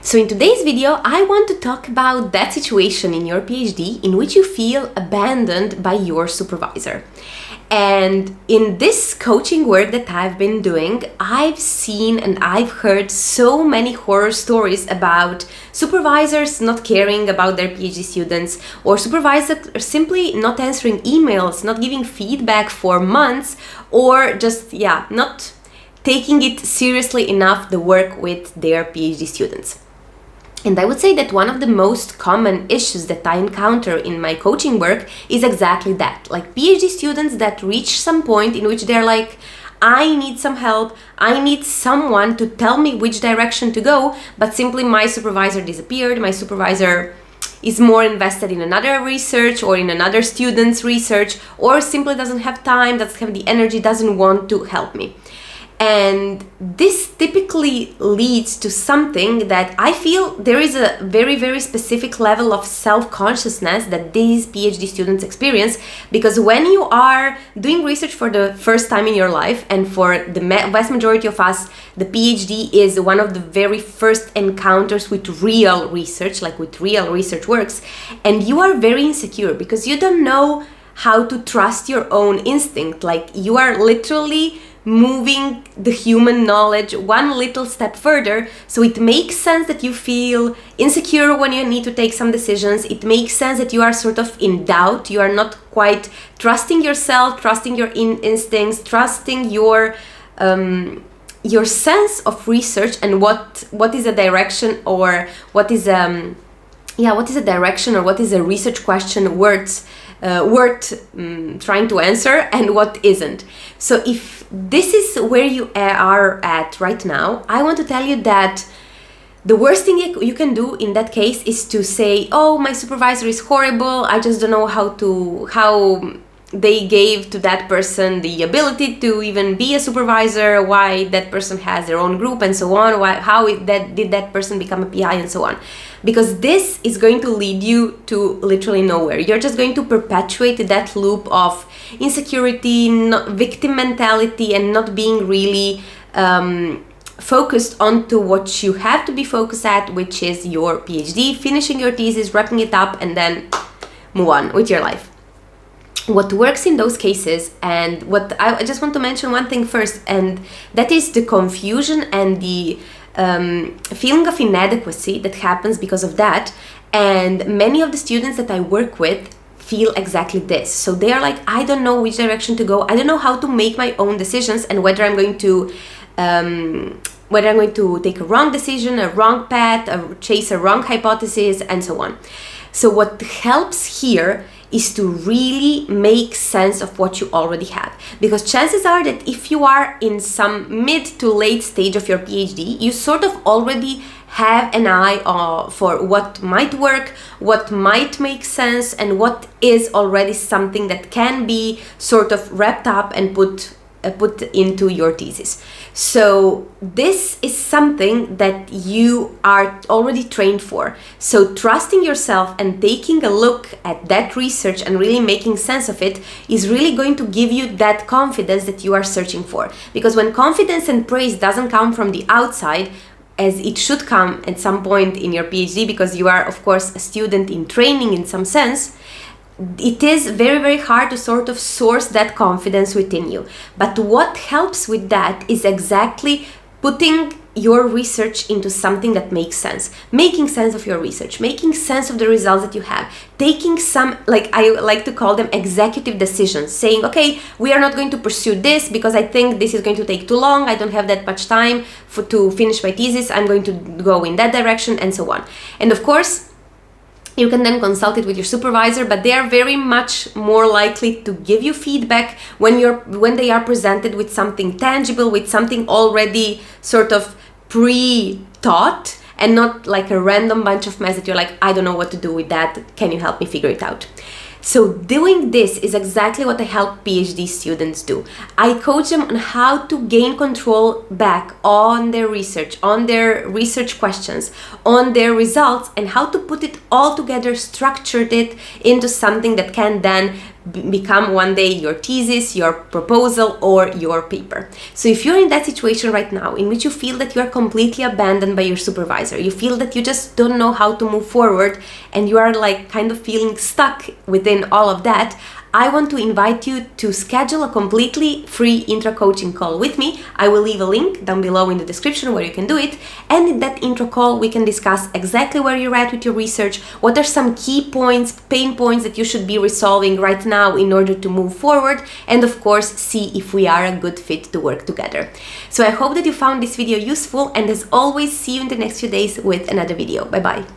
So in today's video, I want to talk about that situation in your PhD in which you feel abandoned by your supervisor. And in this coaching work that I've been doing, I've seen and I've heard so many horror stories about supervisors not caring about their PhD students, or supervisors simply not answering emails, not giving feedback for months, or just, not taking it seriously enough, the work with their PhD students. And I would say that one of the most common issues that I encounter in my coaching work is exactly that. Like PhD students that reach some point in which they're like, I need some help, I need someone to tell me which direction to go, but simply my supervisor disappeared, my supervisor is more invested in another research or in another student's research, or simply doesn't have time, doesn't have the energy, doesn't want to help me. And this typically leads to something that I feel there is a very, very specific level of self-consciousness that these PhD students experience, because when you are doing research for the first time in your life, and for the vast majority of us, the PhD is one of the very first encounters with real research, like with real research works, and you are very insecure because you don't know how to trust your own instinct. Like you are literally moving the human knowledge one little step further. So it makes sense that you feel insecure when you need to take some decisions. It makes sense that you are sort of in doubt. You are not quite trusting yourself, trusting your instincts, trusting your sense of research and what is a direction, or what is a direction, or what is a research question worth trying to answer, and what isn't. So if this is where you are at right now, I want to tell you that the worst thing you can do in that case is to say, oh, my supervisor is horrible, I just don't know how they gave to that person the ability to even be a supervisor, why that person has their own group and so on, did that person become a PI and so on. Because this is going to lead you to literally nowhere. You're just going to perpetuate that loop of insecurity, victim mentality, and not being really focused onto what you have to be focused at, which is your PhD, finishing your thesis, wrapping it up, and then move on with your life. What works in those cases, and what I just want to mention one thing first, and that is the confusion and the feeling of inadequacy that happens because of that. And many of the students that I work with feel exactly this. So they are like, I don't know which direction to go, I don't know how to make my own decisions, and whether I'm going to take a wrong decision, a wrong path, or chase a wrong hypothesis, and so on. So what helps here is to really make sense of what you already have. Because chances are that if you are in some mid to late stage of your PhD, you sort of already have an eye for what might work, what might make sense, and what is already something that can be sort of wrapped up and put into your thesis. So this is something that you are already trained for. So trusting yourself and taking a look at that research and really making sense of it is really going to give you that confidence that you are searching for. Because when confidence and praise doesn't come from the outside, as it should come at some point in your PhD, because you are of course a student in training in some sense, it is very, very hard to sort of source that confidence within you. But what helps with that is exactly putting your research into something that makes sense, making sense of your research, making sense of the results that you have, taking some, like I like to call them executive decisions, saying, okay, we are not going to pursue this because I think this is going to take too long, I don't have that much time to finish my thesis, I'm going to go in that direction, and so on. And of course, you can then consult it with your supervisor, but they are very much more likely to give you feedback when they are presented with something tangible, with something already sort of pre-thought, and not like a random bunch of mess that you're like, I don't know what to do with that, can you help me figure it out? So doing this is exactly what I help PhD students do. I coach them on how to gain control back on their research questions, on their results, and how to put it all together, structured it into something that can then become one day your thesis, your proposal, or your paper. So if you're in that situation right now in which you feel that you are completely abandoned by your supervisor, you feel that you just don't know how to move forward, and you are like kind of feeling stuck within all of that, I want to invite you to schedule a completely free intro coaching call with me. I will leave a link down below in the description where you can do it. And in that intro call, we can discuss exactly where you're at with your research, what are some key points, pain points that you should be resolving right now in order to move forward, and of course, see if we are a good fit to work together. So I hope that you found this video useful, and as always, see you in the next few days with another video. Bye bye.